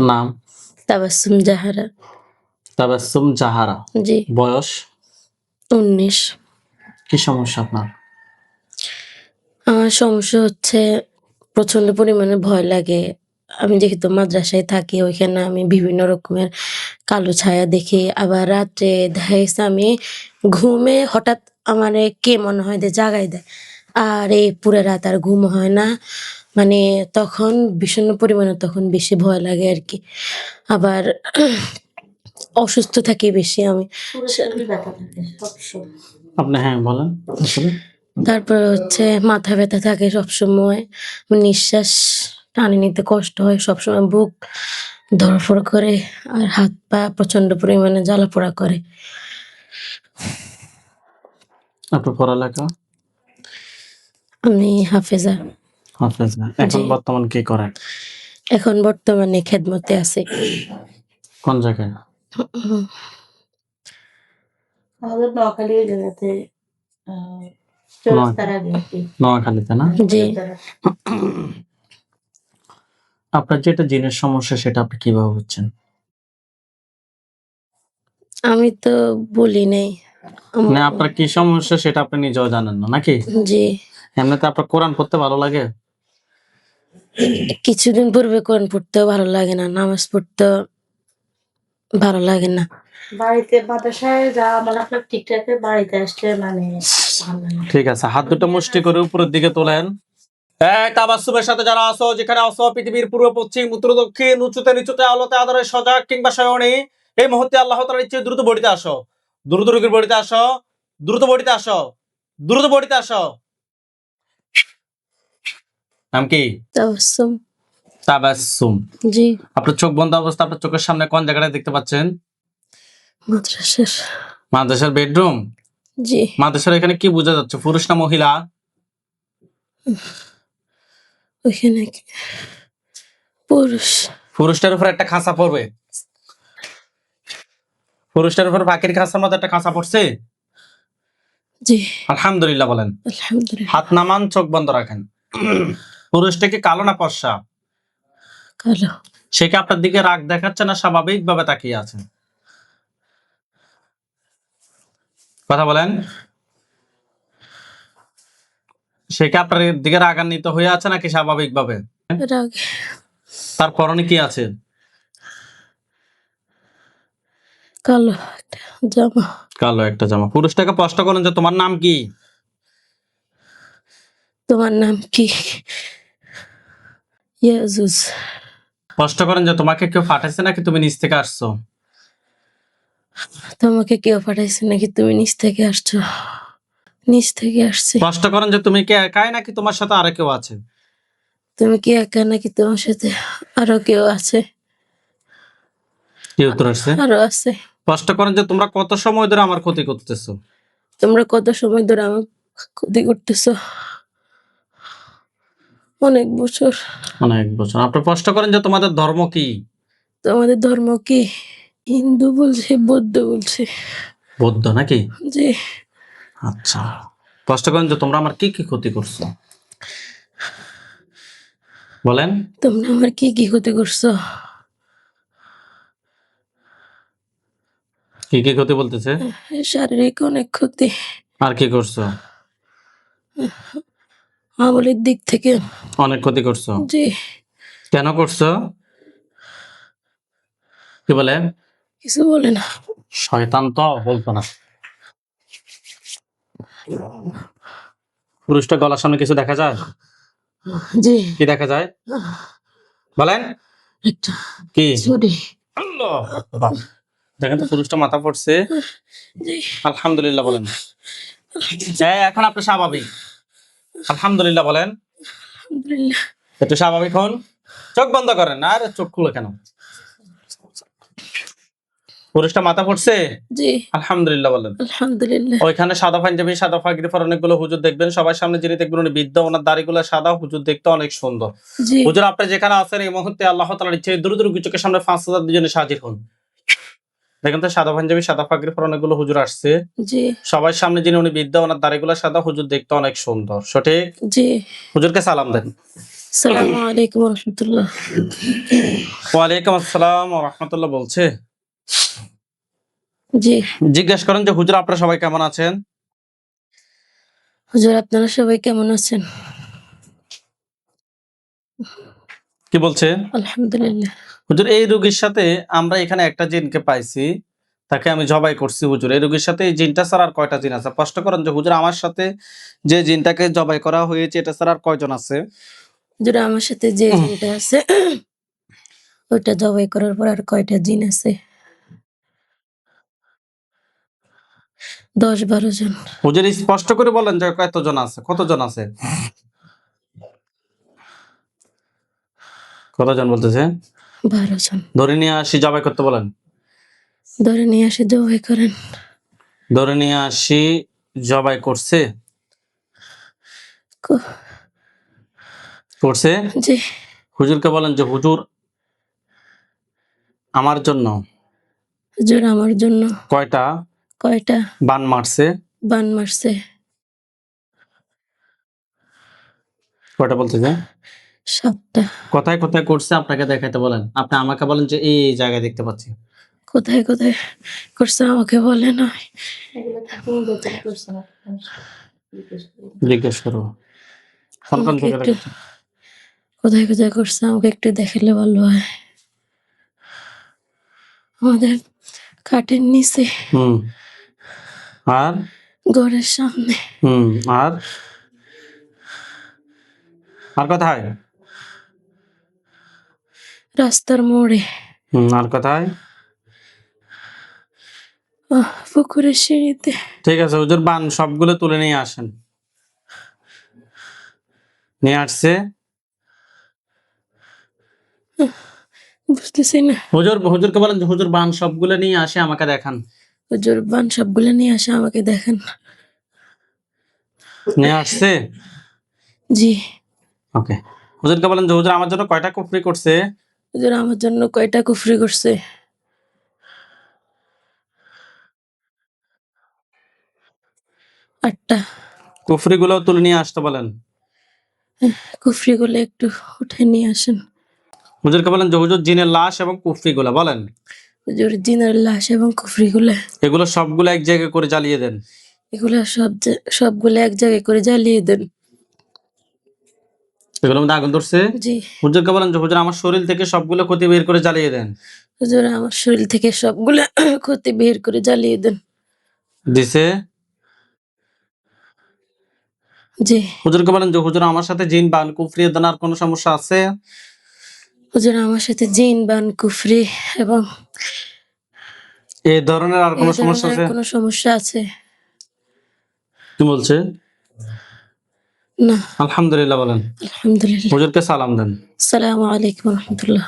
নাম? তাবাসসুম জাহারা। তাবাসসুম জাহারা। জি। বয়স? 19। কি সমস্যা আপনার? আমার সমস্যা হচ্ছে প্রচন্ড পরিমাণে ভয় লাগে। আমি যেহেতু মাদ্রাসায় থাকি, ওইখানে আমি বিভিন্ন রকমের কালো ছায়া দেখি। আবার রাত্রে দেখা গেছে আমি ঘুমে হঠাৎ আমারে কে মনে হয় যে জাগায় দেয়। আর এই পুরা রাত আর ঘুম হয় না। মানে তখন ভীষণ পরিমাণে তখন বেশি ভয় লাগে আরকি। আবার অসুস্থ থাকি বেশি আমি। আপনি হ্যাঁ বলেন আসলে। তারপরে হচ্ছে মাথা ব্যথা থাকে সবসময়। নিঃশ্বাস টানে নিতে কষ্ট হয়। সবসময় বুক ধড়ফড় করে। আর হাত-পা প্রচন্ড পরিমাণে জ্বালা-পোড়া করে। আপনার পড়ালেখা? আমি হাফেজা। হাফেজা। এখন জি। বর্তমান কি করেন? এখন বর্তমানে খেদমতে আছি। কোন জায়গায়? আমাদের নোয়াখালী জেলাতে চৌরাস্তার আগে আরকি। নোয়াখালীতে না? জি। আপনার যেটা জিনের সমস্যা সেটা আপনি কিভাবে বুঝছেন? আমি তো বলি নাই। মানে আপনার কি সমস্যা সেটা আপনি নিজেও জানেন না নাকি? জি। এমনিতে আপনার কোরআন পড়তে ভালো লাগে? কিছুদিন পূর্বে কোরআন পড়তেও ভালো লাগে না। নামাজ পড়তেও ভালো লাগে না। বাড়িতে মাদ্রাসায় যাওয়া মানে আপনার ঠিক থাকে, বাড়িতে আসলে মানে ভালো লাগে না। ঠিক আছে, হাত দুটো মুষ্টি করে উপরের দিকে তোলেন। এই তাবাসসুমের সাথে যারা আছো, যেখানে আছো পৃথিবীর পূর্ব পশ্চিম উত্তর দক্ষিণ, উঁচুতে নিচুতে আলোতে আদরে সজাগ কিংবা শয়নে, এই মুহূর্তে আল্লাহ তাআলার ইচ্ছে দ্রুত বডিতে আসো। দ্রুত রোগীর বডিতে আসো। দ্রুত বডিতে আসো। দ্রুত বডিতে আসো। নাম কি? তাবাসসুম। তাবাসসুম। জি। আপনার চোখ বন্ধ অবস্থা আপনার চোখের সামনে কোন জায়গাটা দেখতে পাচ্ছেন? মাদ্রাসার। মাদ্রাসার বেডরুম? জি। মাদ্রাসার এখানে কি বোঝা যাচ্ছে, পুরুষ না মহিলা? ওইখানে কি পুরুষ। পুরুষটার উপর একটা খাঁচা পড়বে। পুরুষটার উপর পাখির খাঁচার মতো একটা খাঁচা পড়ছে। জি। আলহামদুলিল্লাহ বলেন। আলহামদুলিল্লাহ। হাত নামান, চোখ বন্ধ রাখেন। পুরুষটা কি কালো না ফর্সা? কালো। সে কি আপনার দিকে রাগ দেখাচ্ছে না স্বাভাবিক ভাবে তাকিয়ে আছে? কথা বলেন। সে কি আপনার দিকে রাগান্বিত হয়ে আছে নাকি স্বাভাবিক ভাবে? রাগ। তার পরনে কি আছে? কালো একটা জামা। কালো একটা জামা। পুরুষটাকে প্রশ্ন করেন যে তোমার নাম কি? তোমার নাম কি? ইয়াজুজ। প্রশ্ন করেন যে তোমাকে কেউ পাঠাইছে নাকি তুমি নিজ থেকে আসছো? তোমাকে কেউ পাঠাইছে নাকি তুমি নিচ থেকে আসছো? নিচ থেকে আসছি। প্রশ্ন করেন যে তুমি কি একাই নাকি তোমার সাথে আরো কেউ আছে? তুমি কি একা নাকি তোমার সাথে আরো কেউ আছে? কি উত্তর আসছে? আরো আছে। প্রশ্ন করেন যে তোমরা কত সময় ধরে আমার ক্ষতি করতেছো? তোমরা কত সময় ধরে আমার ক্ষতি করতেছো? অনেক বছর। অনেক বছর। আপনি প্রশ্ন করেন যে তোমাদের ধর্ম কি? তোমাদের ধর্ম কি? হিন্দু বলছে, বৌদ্ধ বলছে। বৌদ্ধ নাকি? জি। আচ্ছা। প্রশ্ন করেন যে তোমরা আমার কি কি ক্ষতি করছো? বলেন। তোমরা আমার কি কি ক্ষতি করছো? কি কি ক্ষতি বলতেছে? শারীরিক অনেক ক্ষতি। আর কি করছো? আমলের দিক থেকে। অনেক ক্ষতি করছো। জি। কেন করছো? কি বলে? কিছু বলে না। শয়তান তো বলতো না। পুরুষটা গলার সামনে কিছু দেখা যায়? জি। কি দেখা যায়? বলেন। একটা কি? ছুরি। আল্লাহ আকবার। দেখেন তো পুরুষটা মাথা পড়ছে। জি। আলহামদুলিল্লাহ বলেন। এখন আপনি স্বাভাবিক। আলহামদুলিল্লাহ বলেন। আলহামদুলিল্লাহ। একটু স্বাভাবিক হন। চোখ বন্ধ করেন। আরে চোখ খুলে কেন? পুরুষটা মাথা পড়ছে? জি। আলহামদুলিল্লাহ বলেন। আলহামদুলিল্লাহ। ওইখানে সাদা পাঞ্জাবি সাদা পাগড়ি পরা অনেকগুলো হুজুর দেখবেন, সবার সামনে যিনি দেখবেন উনি বৃদ্ধ, ওনার দাড়িগুলো সাদা, হুজুর দেখতে অনেক সুন্দর। জি। হুজুর আপনি যেখানে আছেন এই মুহূর্তে আল্লাহ তাআলার ইচ্ছে দ্রুত রুগীর চোখের সামনে 5000 দুজনে হাজির হন। দেখেন তো সাদা পাঞ্জাবি সাদা পাগড়ি পরা অনেকগুলো হুজুর আসছে। জি। সবার সামনে যিনি উনি বৃদ্ধ, ওনার দাড়িগুলো সাদা, হুজুর দেখতে অনেক সুন্দর। সঠিক? জি। হুজুরকে সালাম দেন। আসসালামু আলাইকুম রহমতুল্লাহ। ওয়ালাইকুম আসসালাম ওয়া রাহমাতুল্লাহ বলছে। জি জিজ্ঞেস করেন যে হুজুর আপনারা সবাই কেমন আছেন? হুজুর, আপনারা সবাই কেমন আছেন? কি বলছে? আলহামদুলিল্লাহ। হুজুর এই রোগীর সাথে আমরা এখানে একটা জিনকে পাইছি, তাকে আমি জবাই করছি হুজুর। এই রোগীর সাথে এই জিনটা ছাড়া আর কয়টা জিন আছে? প্রশ্ন করেন যে হুজুর আমার সাথে যে জিনটাকে জবাই করা হয়েছে এটা ছাড়া আর কয়জন আছে? হুজুর, আমার সাথে যে জিনটা আছে ওইটা জবাই করার পর আর কয়টা জিন আছে? 10-12 জন। হুজুর স্পষ্ট করে বলেন যে কতজন আছে? কতজন আছে? কতজন বলতেছে? 12 জন। ধরে নিয়ে আসি জবাই করতে বলেন। ধরে নিয়ে এসে জবাই করেন। ধরে নিয়ে আসি জবাই করছে? ক- করছে? জি হুজুরকে বলেন যে হুজুর আমার জন্য হুজুর, আমার জন্য কয়টা কয়টা বান মারছে? বান মারছে? কয়টা বলতেছে? 7টা। কোথায় কোথায় করছে আপনাকে দেখাইতে বলেন। আপনি আমাকে বলেন যে এই জায়গায় দেখতে পাচ্ছি। কোথায় কোথায় করছে আমাকে বলে না। জিজ্ঞেস করো। কোন কোন আমাকে জায়গায় একটু দেখাচ্ছে? কোথায় কোথায় করছে আমাকে একটু দেখালে ভালো হয়। আমাদের খাটের নিচে, হুম। আর ঘরের সামনে, হুম। আর আর কোথায়? রাস্তার মোড়ে, হুম। আর কোথায়? পুকুরের সিঁড়িতে। ঠিক আছে হুজুর বান সবগুলো তুলে নিয়ে আসেন। নিয়ে আসছে? বুঝতেছি না। হুজুরকে বলেন যে হুজুর বান সবগুলো নিয়ে আসে আমাকে দেখান। হুজুর, বান সবগুলো নিয়ে আসে আমাকে দেখান। নিয়ে আসছে? জি ওকে। হুজুরকে বলেন যে হুজুর আমার জন্য কয়টা কুফরি করছে? হুজুর, আমার জন্য কয়টা কুফরি করছে? 8টা। কুফরি গুলো তুলে নিয়ে আসতে বলেন। কুফরি গুলো একটু উঠে নিয়ে আসেন। হুজুরকে বলেন যে হুজুর জিনের লাশ এবং কুফরি গুলা বলেন হুজুর, জিনের লাশ এবং কুফরি গুলা এগুলো সবগুলো এক জায়গায় করে জ্বালিয়ে দেন। এগুলা সবগুলো এক জায়গায় করে জ্বালিয়ে দেন। এগুলোর মধ্যে আগুন ধরছে? জি হুজুরকে বলেন যে হুজুর আমার শরীর থেকে সবগুলো ক্ষতি বের করে জ্বালিয়ে দেন। হুজুর, আমার শরীর থেকে সবগুলা ক্ষতি বের করে জ্বালিয়ে দেন। দিছে? জি হুজুরকে বলেন যে হুজুর আমার সাথে জিন বান কুফরি দানার কোনো সমস্যা আছে? হুজুর, আমার সাথে জিন বান কুফরি এবং এই ধরনের আর এই কোনো সমস্যা ধরনের আছে? কোনো সমস্যা আছে? কি বলছে? না। আলহামদুলিল্লাহ বলেন। আলহামদুলিল্লাহ। হুজুরকে সালাম দেন। আসসালামু আলাইকুম রহমতুল্লাহ।